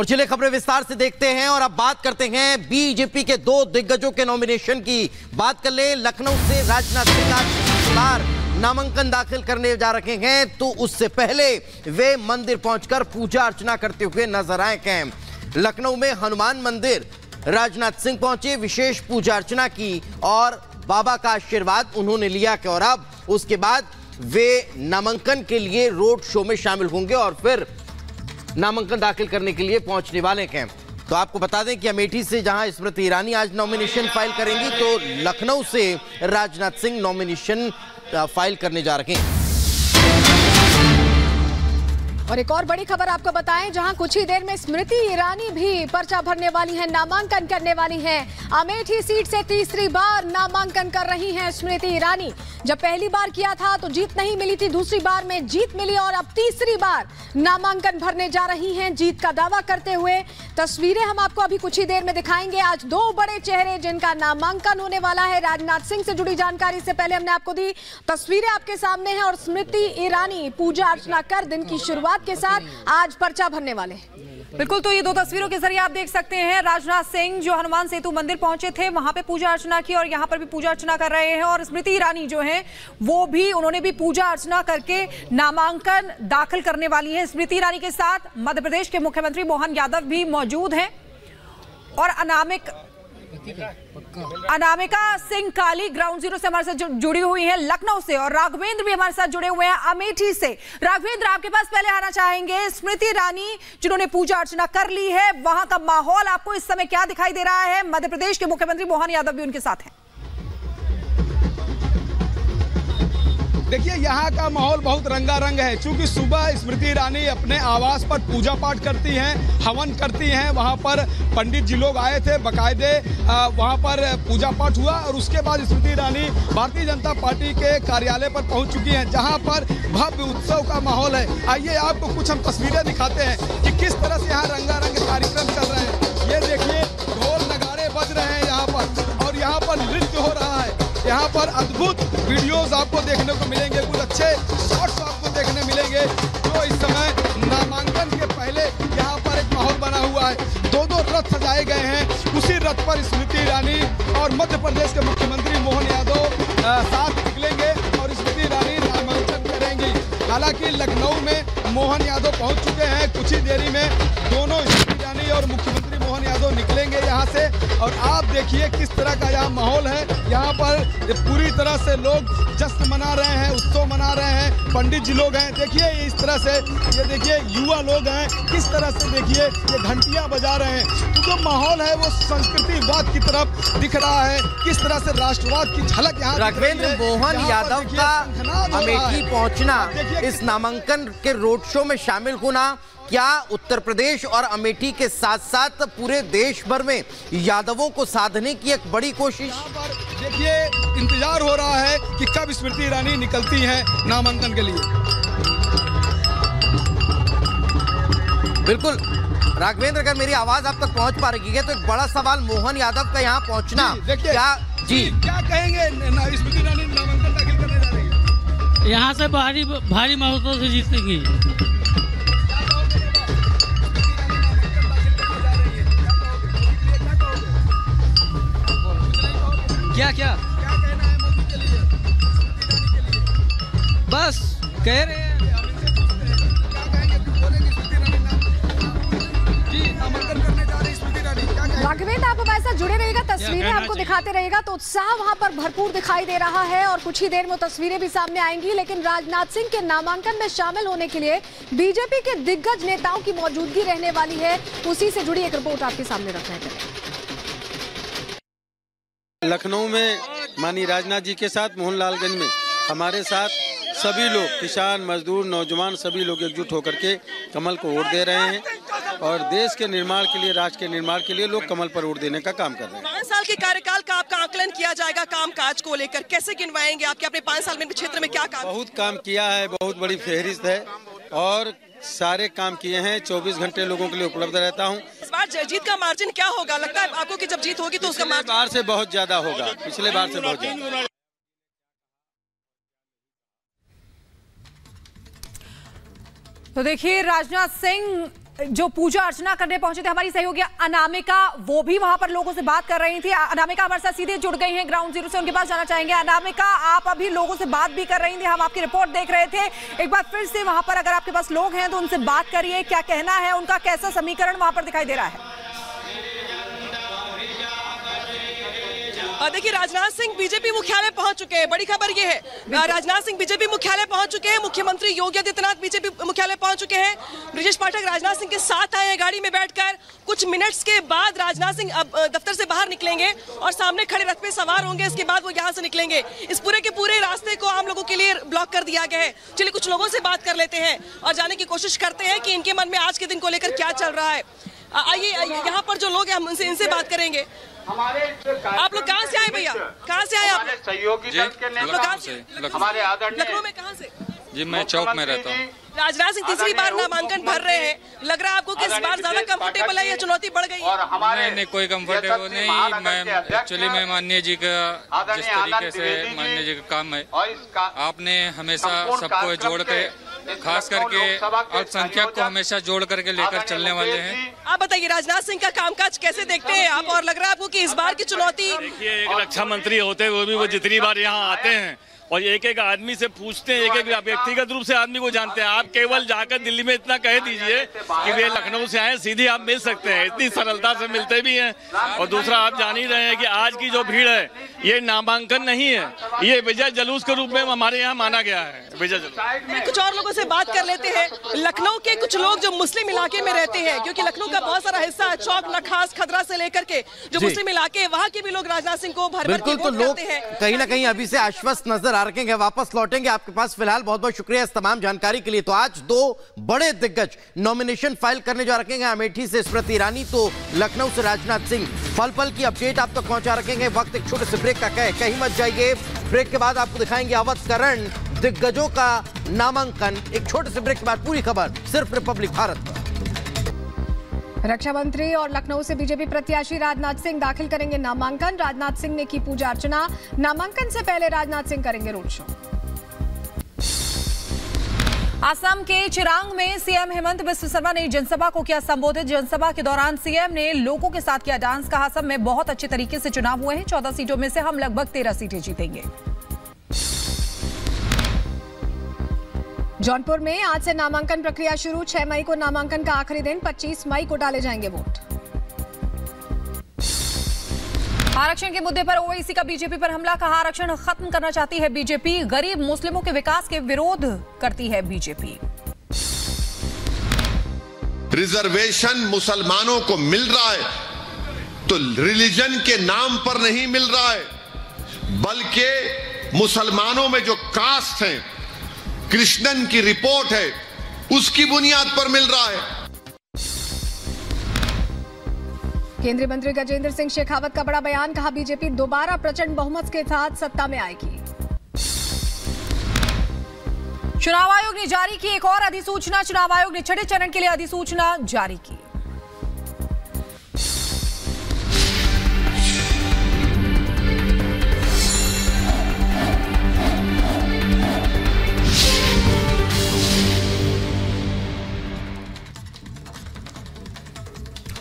और चलिए खबरें विस्तार से देखते हैं और अब बात करते हैं बीजेपी के दो दिग्गजों के नॉमिनेशन की। बात कर ले, लखनऊ से राजनाथ सिंह आज नामांकन दाखिल करने जा रहे हैं, तो उससे पहले वे मंदिर पहुंचकर पूजा अर्चना करते हुए नजर आए हैं। लखनऊ में हनुमान मंदिर राजनाथ सिंह पहुंचे, विशेष पूजा अर्चना की और बाबा का आशीर्वाद उन्होंने लिया और अब उसके बाद वे नामांकन के लिए रोड शो में शामिल होंगे और फिर नामांकन दाखिल करने के लिए पहुंचने वाले हैं। तो आपको बता दें कि अमेठी से जहां स्मृति ईरानी आज नॉमिनेशन फाइल करेंगी, तो लखनऊ से राजनाथ सिंह नॉमिनेशन फाइल करने जा रहे हैं। और एक और बड़ी खबर आपको बताएं, जहां कुछ ही देर में स्मृति ईरानी भी पर्चा भरने वाली हैं, नामांकन करने वाली हैं। अमेठी सीट से तीसरी बार नामांकन कर रही हैं स्मृति ईरानी। जब पहली बार किया था तो जीत नहीं मिली थी, दूसरी बार में जीत मिली और अब तीसरी बार नामांकन भरने जा रही हैं जीत का दावा करते हुए। तस्वीरें हम आपको अभी कुछ ही देर में दिखाएंगे। आज दो बड़े चेहरे जिनका नामांकन होने वाला है। राजनाथ सिंह से जुड़ी जानकारी से पहले हमने आपको दी, तस्वीरें आपके सामने हैं और स्मृति ईरानी पूजा अर्चना कर दिन की शुरुआत के साथ आज पर्चा भरने वाले हैं। बिल्कुल, तो ये दो तस्वीरों के जरिए आप देख सकते हैं राजनाथ सिंह जो हनुमान सेतु मंदिर पहुंचे थे, वहां पे पूजा अर्चना की और यहां पर भी पूजा अर्चना कर रहे हैं। और स्मृति ईरानी जो है वो भी, उन्होंने भी पूजा अर्चना करके नामांकन दाखिल करने वाली है। स्मृति ईरानी के साथ मध्य प्रदेश के मुख्यमंत्री मोहन यादव भी मौजूद हैं और अनामिका सिंह काली ग्राउंड जीरो से हमारे साथ जुड़ी हुई है लखनऊ से, और राघवेंद्र भी हमारे साथ जुड़े हुए हैं अमेठी से। राघवेंद्र, आपके पास पहले आना चाहेंगे, स्मृति ईरानी जिन्होंने पूजा अर्चना कर ली है, वहां का माहौल आपको इस समय क्या दिखाई दे रहा है? मध्य प्रदेश के मुख्यमंत्री मोहन यादव भी उनके साथ हैं। देखिए, यहाँ का माहौल बहुत रंगारंग है, क्योंकि सुबह स्मृति ईरानी अपने आवास पर पूजा पाठ करती हैं, हवन करती हैं। वहाँ पर पंडित जी लोग आए थे, बाकायदे वहाँ पर पूजा पाठ हुआ और उसके बाद स्मृति ईरानी भारतीय जनता पार्टी के कार्यालय पर पहुँच चुकी हैं, जहाँ पर भव्य उत्सव का माहौल है। आइए आपको कुछ हम तस्वीरें दिखाते हैं कि किस तरह से यहाँ रंगारंग कार्यक्रम चल रहे हैं। ये देखिए, ढोल नगाड़े बज रहे हैं यहाँ पर और यहाँ पर नृत्य हो रहा है। यहाँ पर अद्भुत वीडियोस आपको देखने को मिलेंगे, कुछ अच्छे शॉट्स आपको देखने मिलेंगे। जो इस समय नामांकन के पहले यहाँ पर एक माहौल बना हुआ है। दो रथ सजाए गए हैं, उसी रथ पर स्मृति ईरानी और मध्य प्रदेश के मुख्यमंत्री मोहन यादव साथ निकलेंगे और स्मृति ईरानी नामांकन करेंगी। हालांकि लखनऊ में मोहन यादव पहुँच चुके हैं, कुछ ही देरी में दोनों स्मृति ईरानी और मुख्यमंत्री मोहन यादव निकलेंगे यहाँ से। और आप देखिए किस तरह का यहाँ माहौल है। यहाँ पर पूरी तरह से लोग जश्न मना रहे हैं, उत्सव मना रहे हैं। पंडित जी लोग हैं, देखिए इस तरह से, ये देखिए युवा लोग हैं, किस तरह से देखिए ये घंटियां बजा रहे हैं। तो जो माहौल है वो संस्कृतिवाद की तरफ दिख रहा है, किस तरह से राष्ट्रवाद की झलक यहाँ। राघवेंद्र, मोहन यादव का अमेठी पहुंचना, इस नामांकन के रोड शो में शामिल होना, क्या उत्तर प्रदेश और अमेठी के साथ साथ पूरे देश भर में यादवों को साधने की एक बड़ी कोशिश? देखिए, इंतजार हो रहा है कि कब स्मृति ईरानी निकलती हैं नामांकन के लिए। बिल्कुल राघवेंद्र, अगर मेरी आवाज आप तक पहुंच पा रही है तो एक बड़ा सवाल मोहन यादव का यहाँ पहुंचना, क्या कहेंगे? स्मृति ईरानी नामांकन दाखिल करने जा रही है, यहाँ से भारी मतों से जीतेंगी। क्या कहना है मोदी के लिए? बस कह रहे हैं, राघवेंद्र, आप हमारे साथ जुड़े रहिएगा, तस्वीरें आपको दिखाते रहेगा तो उत्साह वहां पर भरपूर दिखाई दे रहा है और कुछ ही देर में तस्वीरें भी सामने आएंगी। लेकिन राजनाथ सिंह के नामांकन में शामिल होने के लिए बीजेपी के दिग्गज नेताओं की मौजूदगी रहने वाली है, उसी से जुड़ी एक रिपोर्ट आपके सामने रख रहे हैं। लखनऊ में माननीय राजनाथ जी के साथ मोहनलालगंज में हमारे साथ सभी लोग, किसान, मजदूर, नौजवान, सभी लोग एकजुट होकर के कमल को वोट दे रहे हैं और देश के निर्माण के लिए, राष्ट्र के निर्माण के लिए लोग कमल पर वोट देने का काम कर रहे हैं। 5 साल के कार्यकाल का आपका आकलन किया जाएगा, काम काज को लेकर कैसे गिनवाएंगे आपके अपने 5 साल में क्षेत्र में क्या काम? बहुत काम किया है, बहुत बड़ी फहरिस्त है और सारे काम किए हैं। 24 घंटे लोगों के लिए उपलब्ध रहता हूं। इस बार जीत का मार्जिन क्या होगा? लगता है आपको कि जब जीत होगी तो उसका मार्जिन बार से बहुत ज्यादा होगा, पिछले बार से बहुत ज्यादा। तो देखिए, राजनाथ सिंह जो पूजा अर्चना करने पहुंचे थे हमारी सहयोगी अनामिका, वो भी वहां पर लोगों से बात कर रही थी। अनामिका हमारे साथ सीधे जुड़ गई हैं ग्राउंड जीरो से, उनके पास जाना चाहेंगे। अनामिका, आप अभी लोगों से बात भी कर रही थी, हम आपकी रिपोर्ट देख रहे थे। एक बार फिर से वहां पर अगर आपके पास लोग हैं तो उनसे बात करिए, क्या कहना है उनका, कैसा समीकरण वहां पर दिखाई दे रहा है? देखिए, राजनाथ सिंह बीजेपी मुख्यालय पहुंच चुके हैं। बड़ी खबर ये है, राजनाथ सिंह बीजेपी मुख्यालय पहुंच चुके हैं। मुख्यमंत्री योगी आदित्यनाथ बीजेपी मुख्यालय पहुंच चुके हैं। ब्रजेश पाठक राजनाथ सिंह के साथ आए हैं गाड़ी में बैठकर। कुछ मिनट्स के बाद राजनाथ सिंह अब दफ्तर से बाहर निकलेंगे और सामने खड़े रथ पे सवार होंगे। इसके बाद वो यहाँ से निकलेंगे। इस पूरे के पूरे रास्ते को आम लोगों के लिए ब्लॉक कर दिया गया है। चलिए कुछ लोगों से बात कर लेते हैं और जानने की कोशिश करते हैं कि इनके मन में आज के दिन को लेकर क्या चल रहा है। आइए, यहाँ पर जो लोग हैं हम इनसे बात करेंगे। आप लोग कहाँ से आए भैया? कहाँ से आए आप? सहयोगी दल के नेताओं से। हमारे आदरणीय लखनऊ में कहाँ से? जी, मैं चौक में रहता हूँ। राजनाथ सिंह तीसरी बार नामांकन भर रहे हैं। लग रहा है आपको कि इस बार ज्यादा कंफर्टेबल है या चुनौती बढ़ गई? नहीं, कोई कंफर्टेबल नहीं। मैं एक्चुअली मैं माननीय जी का जिस तरीके से माननीय जी का काम है, आपने हमेशा सबको जोड़ के, खास करके अल्पसंख्यक को हमेशा जोड़ करके लेकर चलने वाले हैं। आप बताइए, राजनाथ सिंह का कामकाज कैसे देखते हैं आप, और लग रहा है आपको कि इस बार की चुनौती? देखिए, एक रक्षा मंत्री होते हुए भी वो जितनी बार यहाँ आते हैं और एक एक आदमी से पूछते हैं, एक एक व्यक्तिगत रूप से आदमी को जानते हैं। आप केवल जाकर दिल्ली में इतना कह दीजिए कि वे लखनऊ से आए, सीधे आप मिल सकते हैं, इतनी सरलता से मिलते भी हैं। और दूसरा, आप जान ही रहे हैं कि आज की जो भीड़ है ये नामांकन नहीं है, ये विजय जुलूस के रूप में हमारे यहाँ माना गया है। विजय जुलूस। कुछ और लोगों से बात कर लेते हैं। लखनऊ के कुछ लोग जो मुस्लिम इलाके में रहते हैं, क्योंकि लखनऊ का बहुत सारा हिस्सा चौक, नखास, खदरा से लेकर के जो मुस्लिम इलाके, वहाँ के भी लोग राजनाथ सिंह को भर भर के वोट करते हैं। कहीं ना कहीं अभी से आश्वस्त नजर आ रहे हैं, वापस लौटेंगे आपके पास। फिलहाल बहुत बहुत शुक्रिया इस तमाम जानकारी के लिए। तो आज दो बड़े दिग्गज नॉमिनेशन फाइल करने जा रखेंगे। अमेठी से स्मृति ईरानी, तो लखनऊ से राजनाथ सिंह। पल पल की अपडेट आप तक पहुंचा रखेंगे। वक्त एक छोटे से ब्रेक का है, कहीं मत जाइए। ब्रेक के बाद आपको दिखाएंगे अवतरण दिग्गजों का नामांकन। एक छोटे से ब्रेक के बाद पूरी खबर सिर्फ रिपब्लिक भारत पर। रक्षा मंत्री और लखनऊ से बीजेपी प्रत्याशी राजनाथ सिंह दाखिल करेंगे नामांकन। राजनाथ सिंह ने की पूजा अर्चना। नामांकन से पहले राजनाथ सिंह करेंगे रोड शो। असम के चिरांग में सीएम हेमंत बिस्व शर्मा ने जनसभा को किया संबोधित। जनसभा के दौरान सीएम ने लोगों के साथ किया डांस। कहा, असम में बहुत अच्छे तरीके से चुनाव हुए हैं, 14 सीटों में से हम लगभग 13 सीटें जीतेंगे। जौनपुर में आज से नामांकन प्रक्रिया शुरू। 6 मई को नामांकन का आखिरी दिन, 25 मई को डाले जाएंगे वोट। आरक्षण के मुद्दे पर ओवैसी का बीजेपी पर हमला। कहा, आरक्षण खत्म करना चाहती है बीजेपी। गरीब मुस्लिमों के विकास के विरोध करती है बीजेपी। रिजर्वेशन मुसलमानों को मिल रहा है तो रिलीजन के नाम पर नहीं मिल रहा है, बल्कि मुसलमानों में जो कास्ट है, कृष्णन की रिपोर्ट है, उसकी बुनियाद पर मिल रहा है। केंद्रीय मंत्री गजेंद्र सिंह शेखावत का बड़ा बयान। कहा, बीजेपी दोबारा प्रचंड बहुमत के साथ सत्ता में आएगी। चुनाव आयोग ने जारी की एक और अधिसूचना। चुनाव आयोग ने छठे चरण के लिए अधिसूचना जारी की।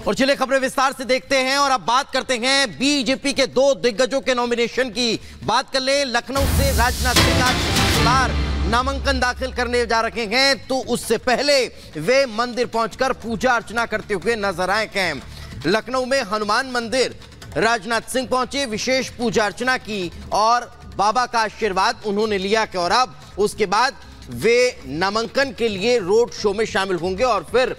और चलिए खबरें विस्तार से देखते हैं और अब बात करते हैं बीजेपी के दो दिग्गजों के नॉमिनेशन की। बात कर ले, लखनऊ से राजनाथ सिंह आज नामांकन दाखिल करने जा रहे हैं, तो उससे पहले वे मंदिर पहुंचकर पूजा अर्चना करते हुए नजर आए हैं। लखनऊ में हनुमान मंदिर राजनाथ सिंह पहुंचे, विशेष पूजा अर्चना की और बाबा का आशीर्वाद उन्होंने लिया। और अब उसके बाद वे नामांकन के लिए रोड शो में शामिल होंगे और फिर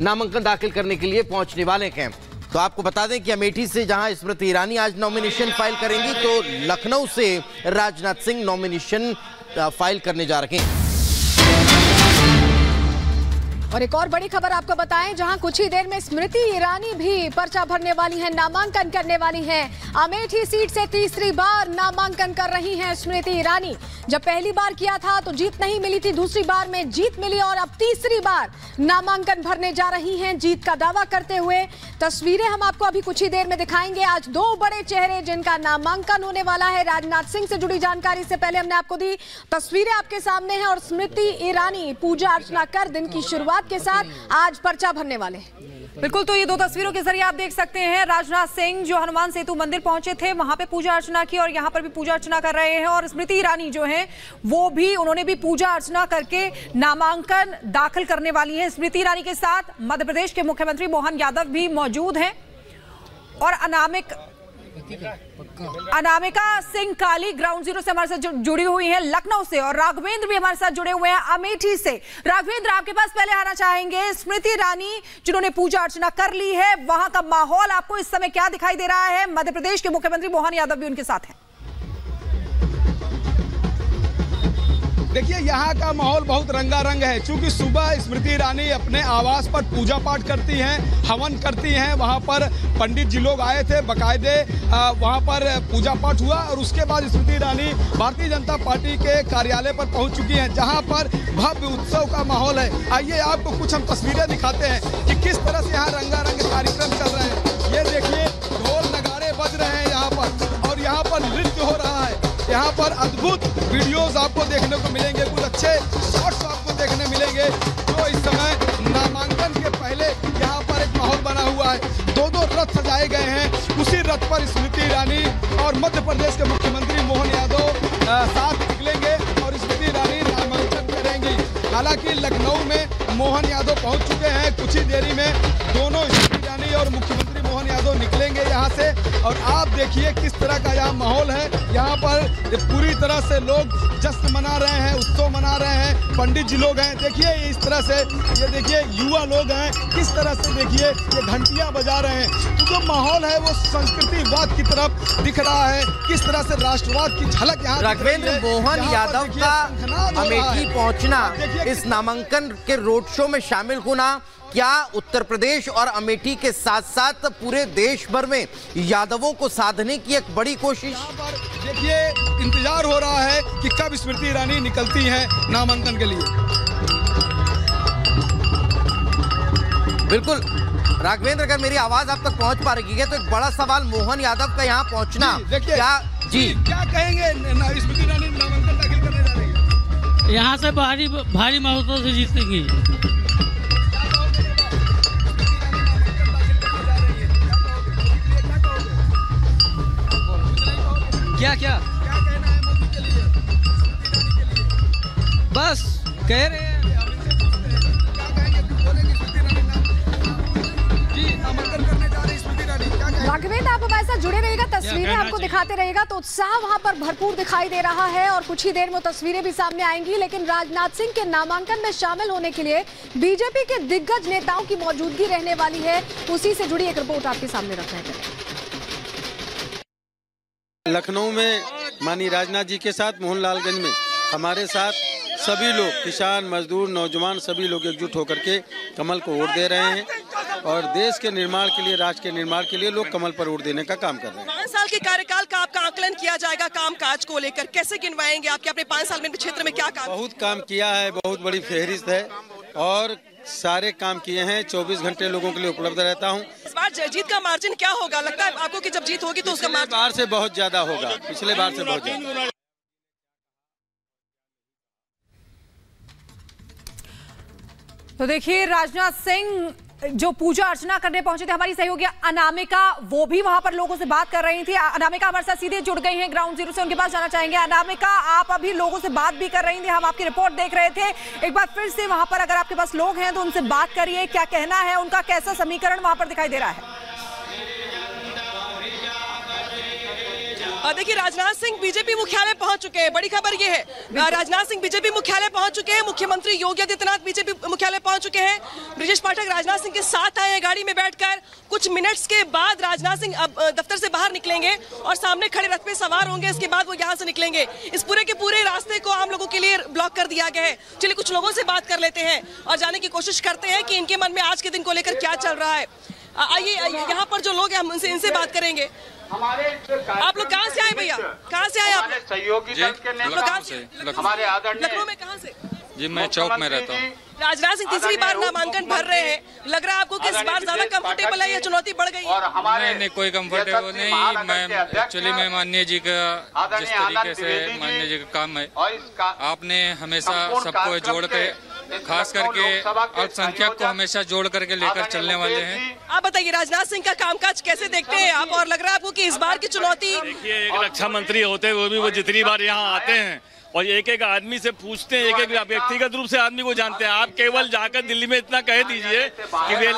नामांकन दाखिल करने के लिए पहुंचने वाले हैं। तो आपको बता दें कि अमेठी से जहां स्मृति ईरानी आज नॉमिनेशन फाइल करेंगी, तो लखनऊ से राजनाथ सिंह नॉमिनेशन फाइल करने जा रहे हैं। और एक और बड़ी खबर आपको बताएं, जहां कुछ ही देर में स्मृति ईरानी भी पर्चा भरने वाली हैं, नामांकन करने वाली हैं। अमेठी सीट से तीसरी बार नामांकन कर रही हैं स्मृति ईरानी। जब पहली बार किया था तो जीत नहीं मिली थी, दूसरी बार में जीत मिली और अब तीसरी बार नामांकन भरने जा रही हैं जीत का दावा करते हुए। तस्वीरें हम आपको अभी कुछ ही देर में दिखाएंगे। आज दो बड़े चेहरे जिनका नामांकन होने वाला है। राजनाथ सिंह से जुड़ी जानकारी से पहले हमने आपको दी, तस्वीरें आपके सामने हैं और स्मृति ईरानी पूजा अर्चना कर दिन की शुरुआत दामाद के साथ आज पर्चा भरने वाले हैं। बिल्कुल, तो ये दो तस्वीरों के जरिए आप देख सकते हैं राजनाथ सिंह जो हनुमान सेतु मंदिर पहुंचे थे, वहां पे पूजा अर्चना की और यहां पर भी पूजा अर्चना कर रहे हैं। और स्मृति ईरानी जो है वो भी, उन्होंने भी पूजा अर्चना करके नामांकन दाखिल करने वाली हैं। स्मृति ईरानी के साथ मध्य प्रदेश के मुख्यमंत्री मोहन यादव भी मौजूद हैं और अनामिका सिंह काली ग्राउंड जीरो से हमारे साथ जुड़ी हुई है लखनऊ से, और राघवेंद्र भी हमारे साथ जुड़े हुए हैं अमेठी से। राघवेंद्र, आपके पास पहले आना चाहेंगे, स्मृति ईरानी जिन्होंने पूजा अर्चना कर ली है, वहां का माहौल आपको इस समय क्या दिखाई दे रहा है? मध्य प्रदेश के मुख्यमंत्री मोहन यादव भी उनके साथ हैं। देखिए, यहाँ का माहौल बहुत रंगारंग है, क्योंकि सुबह स्मृति ईरानी अपने आवास पर पूजा पाठ करती हैं, हवन करती हैं। वहाँ पर पंडित जी लोग आए थे, बाकायदे वहाँ पर पूजा पाठ हुआ और उसके बाद स्मृति ईरानी भारतीय जनता पार्टी के कार्यालय पर पहुँच चुकी हैं, जहाँ पर भव्य उत्सव का माहौल है। आइए आपको कुछ हम तस्वीरें दिखाते हैं कि किस तरह से यहाँ रंगारंग कार्यक्रम चल रहे हैं। ये देखिए, ढोल नगाड़े बज रहे हैं यहाँ पर, और यहाँ पर नृत्य हो रहा है। यहाँ पर अद्भुत वीडियोस आपको देखने को मिलेंगे, कुछ अच्छे शॉट्स आपको देखने मिलेंगे, जो इस समय नामांकन के पहले यहाँ पर एक माहौल बना हुआ है। दो रथ सजाए गए हैं, उसी रथ पर स्मृति ईरानी और मध्य प्रदेश के मुख्यमंत्री मोहन यादव साथ निकलेंगे और स्मृति ईरानी नामांकन करेंगी। हालांकि लखनऊ में मोहन यादव पहुँच चुके हैं, कुछ ही देरी में दोनों स्मृति ईरानी और मुख्यमंत्री मोहन यादव निकलेंगे यहाँ से। और आप देखिए किस तरह का यहाँ माहौल है। यहाँ पर पूरी तरह से लोग जश्न मना रहे हैं, उत्सव मना रहे हैं। पंडित जी लोग हैं, देखिए इस तरह से, ये देखिए युवा लोग हैं, किस तरह से देखिए ये घंटियां बजा रहे हैं। तो जो माहौल है वो संस्कृतिवाद की तरफ दिख रहा है, किस तरह से राष्ट्रवाद की झलक यहाँ। राघवेंद्र, मोहन यादव का अमेठी पहुंचना, इस नामांकन के रोड शो में शामिल होना, क्या उत्तर प्रदेश और अमेठी के साथ साथ पूरे देश भर में यादवों को साधने की एक बड़ी कोशिश? देखिए, इंतजार हो रहा है कि कब स्मृति ईरानी निकलती हैं नामांकन के लिए। बिल्कुल राघवेंद्र, अगर मेरी आवाज आप तक पहुंच पा रही है तो एक बड़ा सवाल मोहन यादव का यहाँ पहुंचना, क्या कहेंगे? स्मृति ईरानी नामांकन दाखिल करने जा रही है, यहाँ से भारी मतों से जीतेंगी। क्या क्या कहना है मोदी के लिए? बस कह रहे हैं। क्या कहेंगे? बोलेंगे स्मृति ईरानी नामांकन करने जा रही स्मृति ईरानी, क्या कहेंगे? राघवेंद्र, आप हमारे साथ जुड़े रहिएगा, तस्वीरें आपको दिखाते रहेगा, तो उत्साह वहां पर भरपूर दिखाई दे रहा है और कुछ ही देर में तस्वीरें भी सामने आएंगी। लेकिन राजनाथ सिंह के नामांकन में शामिल होने के लिए बीजेपी के दिग्गज नेताओं की मौजूदगी रहने वाली है, उसी से जुड़ी एक रिपोर्ट आपके सामने रख रहे हैं। लखनऊ में माननीय राजनाथ जी के साथ मोहनलालगंज में हमारे साथ सभी लोग, किसान, मजदूर, नौजवान, सभी लोग एकजुट होकर के कमल को वोट दे रहे हैं और देश के निर्माण के लिए, राष्ट्र के निर्माण के लिए लोग कमल पर वोट देने का काम कर रहे हैं। 5 साल के कार्यकाल का आपका आकलन किया जाएगा, काम काज को लेकर कैसे गिनवाएंगे आपके अपने 5 साल में क्षेत्र में क्या काम? बहुत काम किया है, बहुत बड़ी फहरिस्त है और सारे काम किए हैं। 24 घंटे लोगों के लिए उपलब्ध रहता हूं। इस बार जीत का मार्जिन क्या होगा? लगता है आपको कि जब जीत होगी तो उसका मार्जिन पिछले बार से बहुत ज्यादा होगा, पिछले बार से बहुत ज्यादा। तो देखिए, राजनाथ सिंह जो पूजा अर्चना करने पहुंचे थे, हमारी सहयोगी अनामिका वो भी वहां पर लोगों से बात कर रही थी। अनामिका हमारे साथ सीधे जुड़ गई हैं ग्राउंड जीरो से, उनके पास जाना चाहेंगे। अनामिका, आप अभी लोगों से बात भी कर रही थी, हम आपकी रिपोर्ट देख रहे थे। एक बार फिर से वहां पर अगर आपके पास लोग हैं तो उनसे बात करिए, क्या कहना है उनका, कैसा समीकरण वहां पर दिखाई दे रहा है? देखिए, राजनाथ सिंह बीजेपी मुख्यालय पहुंच चुके हैं। बड़ी खबर ये है, राजनाथ सिंह बीजेपी मुख्यालय पहुंच चुके हैं। मुख्यमंत्री योगी आदित्यनाथ बीजेपी मुख्यालय पहुंच चुके हैं। ब्रिजेश पाठक राजनाथ सिंह के साथ आए हैं गाड़ी में बैठकर। कुछ मिनट्स के बाद राजनाथ सिंह अब दफ्तर से बाहर निकलेंगे और सामने खड़े रथ पे सवार होंगे। इसके बाद वो यहाँ से निकलेंगे। इस पूरे के पूरे रास्ते को आम लोगों के लिए ब्लॉक कर दिया गया है। चलिए कुछ लोगों से बात कर लेते हैं और जानने की कोशिश करते हैं कि इनके मन में आज के दिन को लेकर क्या चल रहा है। आइए, यहाँ पर जो लोग हैं हम इनसे बात करेंगे। आप लोग कहाँ से आए भैया? कहाँ से आए आप? सहयोगी दल के नेता हमारे आदरणीय। लखनऊ में कहाँ से? जी, मैं चौक में रहता हूँ। राजनाथ सिंह तीसरी बार नामांकन भर रहे हैं, लग रहा है आपको कि इस बार ज्यादा कंफर्टेबल है या चुनौती बढ़ गई? नहीं, कोई कंफर्टेबल नहीं। मैं एक्चुअली मैं माननीय जी का जिस तरीके से माननीय जी का काम है, आपने हमेशा सबको जोड़ के खास करके अल्पसंख्यक को हमेशा जोड़ करके लेकर चलने वाले हैं। आप बताइए राजनाथ सिंह का कामकाज कैसे देखते हैं आप, और लग रहा है आपको कि इस बार की चुनौती? देखिए, एक रक्षा मंत्री होते हुए भी वो जितनी बार यहाँ आते हैं और एक एक आदमी से पूछते हैं, एक एक व्यक्तिगत रूप से आदमी को जानते हैं। आप केवल जाकर दिल्ली में इतना कह दीजिए कि वे